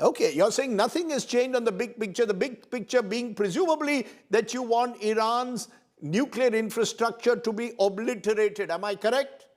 Okay, you're saying nothing has changed on the big picture being presumably that you want Iran's nuclear infrastructure to be obliterated. Am I correct?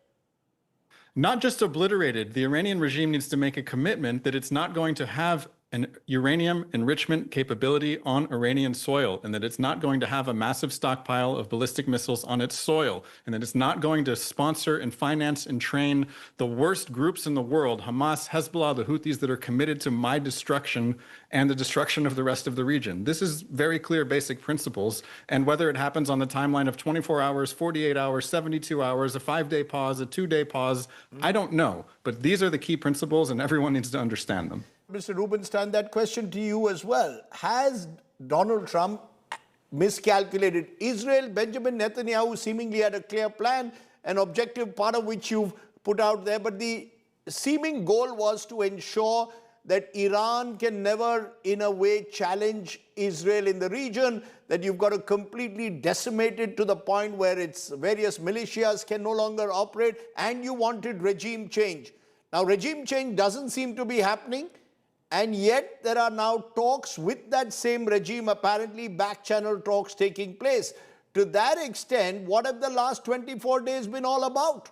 Not just obliterated. The Iranian regime needs to make a commitment that it's not going to have an uranium enrichment capability on Iranian soil, and that it's not going to have a massive stockpile of ballistic missiles on its soil, and that it's not going to sponsor and finance and train the worst groups in the world, Hamas, Hezbollah, the Houthis, that are committed to my destruction and the destruction of the rest of the region. This is very clear basic principles, and whether it happens on the timeline of 24 hours, 48 hours, 72 hours, a 5-day pause, a 2-day pause, I don't know, but these are the key principles and everyone needs to understand them. Mr. Rubenstein, that question to you as well. Has Donald Trump miscalculated? Israel, Benjamin Netanyahu seemingly had a clear plan, an objective, part of which you've put out there, but the seeming goal was to ensure that Iran can never, in a way, challenge Israel in the region, that you've got to completely decimate it to the point where its various militias can no longer operate, and you wanted regime change. Now, regime change doesn't seem to be happening, and yet there are now talks with that same regime, apparently back-channel talks taking place. To that extent, what have the last 24 days been all about?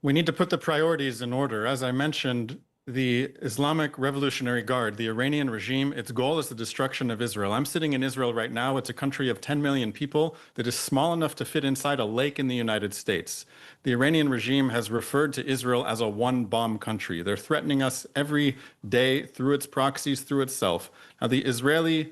We need to put the priorities in order. As I mentioned, the Islamic Revolutionary Guard, the Iranian regime, its goal is the destruction of Israel. I'm sitting in Israel right now. It's a country of 10 million people that is small enough to fit inside a lake in the United States. The Iranian regime has referred to Israel as a one-bomb country. They're threatening us every day through its proxies, through itself. Now, the Israeli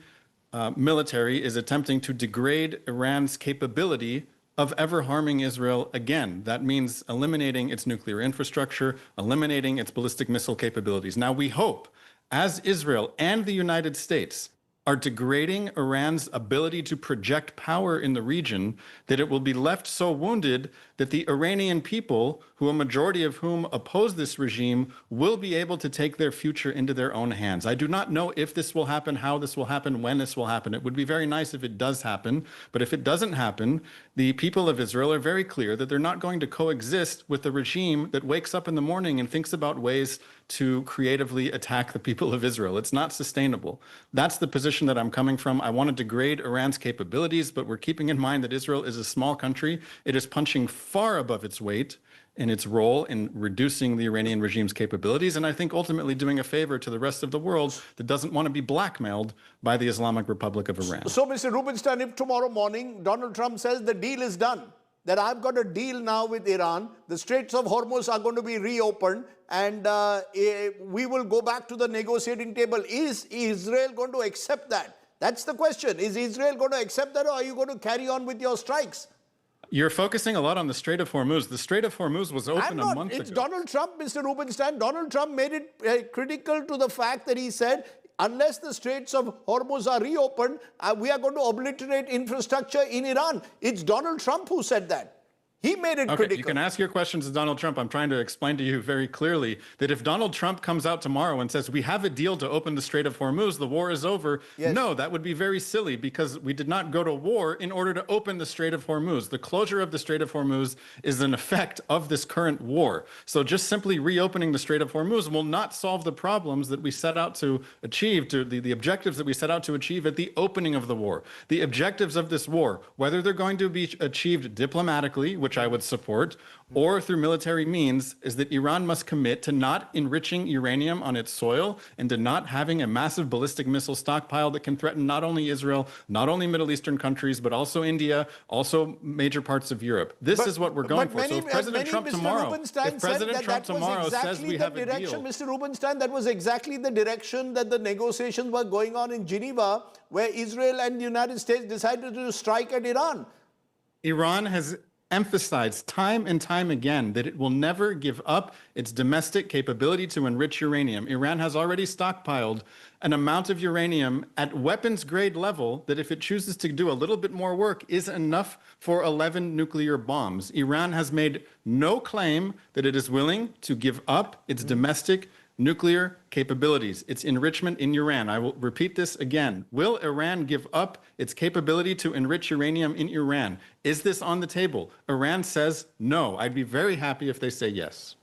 military is attempting to degrade Iran's capability of ever harming Israel again. That means eliminating its nuclear infrastructure, eliminating its ballistic missile capabilities. Now, we hope, as Israel and the United States are degrading Iran's ability to project power in the region, that it will be left so wounded that the Iranian people, who a majority of whom oppose this regime, will be able to take their future into their own hands. I do not know if this will happen, how this will happen, when this will happen. It would be very nice if it does happen, but if it doesn't happen, the people of Israel are very clear that they're not going to coexist with a regime that wakes up in the morning and thinks about ways to creatively attack the people of Israel. It's not sustainable. That's the position that I'm coming from. I want to degrade Iran's capabilities, but we're keeping in mind that Israel is a small country. It is punching far above its weight in its role in reducing the Iranian regime's capabilities, and I think ultimately doing a favor to the rest of the world that doesn't want to be blackmailed by the Islamic Republic of Iran. So, Mr. Rubenstein, if tomorrow morning Donald Trump says the deal is done, that I've got a deal now with Iran, the Straits of Hormuz are going to be reopened, and we will go back to the negotiating table. Is Israel going to accept that? That's the question. Is Israel going to accept that, or are you going to carry on with your strikes? You're focusing a lot on the Strait of Hormuz. The Strait of Hormuz was open a month ago. It's Donald Trump, Mr. Rubenstein. Donald Trump made it critical to the fact that he said, unless the Straits of Hormuz are reopened, we are going to obliterate infrastructure in Iran. It's Donald Trump who said that. He made it critical. You can ask your questions to Donald Trump. I'm trying to explain to you very clearly that if Donald Trump comes out tomorrow and says, we have a deal to open the Strait of Hormuz, the war is over, yes. No, that would be very silly, because we did not go to war in order to open the Strait of Hormuz. The closure of the Strait of Hormuz is an effect of this current war. So just simply reopening the Strait of Hormuz will not solve the problems that we set out to achieve, the objectives that we set out to achieve at the opening of the war. The objectives of this war, whether they're going to be achieved diplomatically, which I would support, or through military means, is that Iran must commit to not enriching uranium on its soil and to not having a massive ballistic missile stockpile that can threaten not only Israel, not only Middle Eastern countries, but also India, also major parts of Europe. This is what we're going for. So if President Trump tomorrow, says we have a deal. Mr. Rubenstein, that was exactly the direction that the negotiations were going on in Geneva, where Israel and the United States decided to strike at Iran. Iran has emphasized time and time again that it will never give up its domestic capability to enrich uranium. Iran has already stockpiled an amount of uranium at weapons grade level that, if it chooses to do a little bit more work, is enough for 11 nuclear bombs. Iran has made no claim that it is willing to give up its domestic nuclear capabilities, its enrichment in Iran. I will repeat this again. Will Iran give up its capability to enrich uranium in Iran? Is this on the table? Iran says no. I'd be very happy if they say yes.